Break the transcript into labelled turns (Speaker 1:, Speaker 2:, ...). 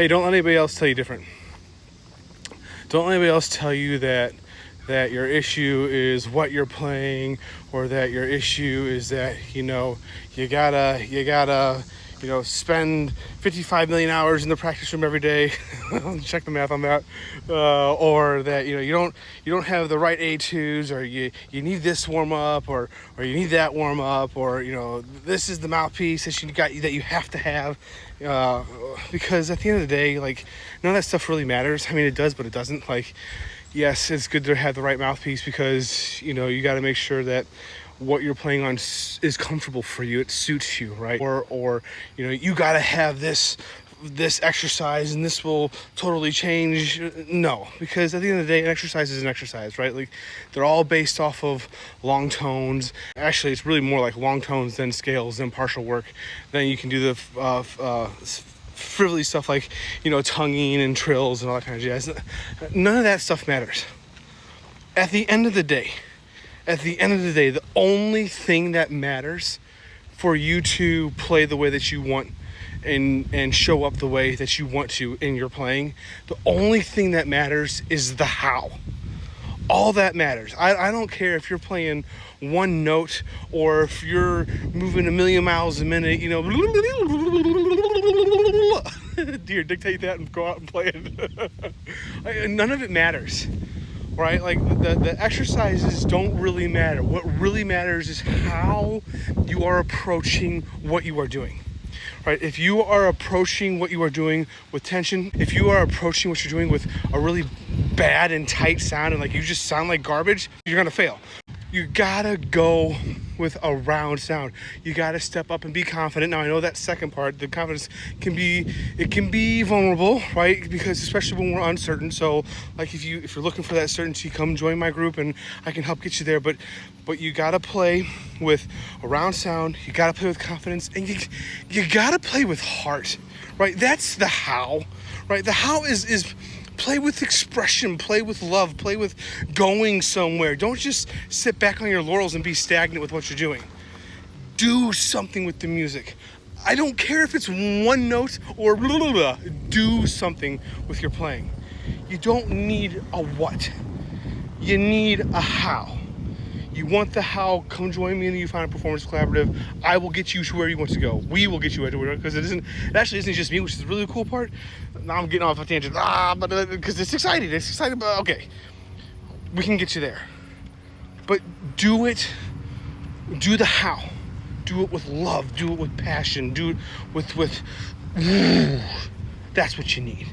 Speaker 1: Hey, don't let anybody else tell you different. Don't let anybody else tell you that your issue is what you're playing, or that your issue is that you gotta spend 55 million hours in the practice room every day. Check the math on that. Or that you don't have the right etudes, or you need this warm up, or you need that warm up, or this is the mouthpiece that you have to have. Because at the end of the day, like, none of that stuff really matters. I mean, it does, but it doesn't. Like, yes, it's good to have the right mouthpiece, because you got to make sure that what you're playing on is comfortable for you. It suits you, right? Or you got to have this exercise and this will totally change. No, because at the end of the day, an exercise is an exercise, right? Like, they're all based off of long tones. Actually, it's really more like long tones than scales, than partial work. Then you can do the frivolous stuff like tonguing and trills and all that kind of jazz. None of that stuff matters. At the end of the day, the only thing that matters for you to play the way that you want and show up the way that you want to in your playing, the only thing that matters is the how. All that matters. I don't care if you're playing one note or if you're moving a million miles a minute, dear, dictate that and go out and play it. None of it matters, right? Like, the exercises don't really matter. What really matters is how you are approaching what you are doing. Right? If you are approaching what you are doing with tension, if you are approaching what you're doing with a really bad and tight sound, and like you just sound like garbage, you're gonna fail. You gotta go with a round sound. You gotta step up and be confident. Now, I know that second part, the confidence can be vulnerable, right? Because especially when we're uncertain. So, like, if you're looking for that certainty, come join my group and I can help get you there. But you gotta play with a round sound. You gotta play with confidence, and you gotta play with heart, right? That's the how, right? The how is play with expression, play with love, play with going somewhere. Don't just sit back on your laurels and be stagnant with what you're doing. Do something with the music. I don't care if it's one note or blah, blah, blah. Do something with your playing. You don't need a what. You need a how. You want the how? Come join me in the Euph Performance Collaborative. I will get you to where you want to go. We will get you to where, because it actually isn't just me, which is the really cool part. Now I'm getting off a tangent, but because it's exciting. It's exciting, but okay, we can get you there. But do it. Do the how. Do it with love. Do it with passion. Do it with. That's what you need.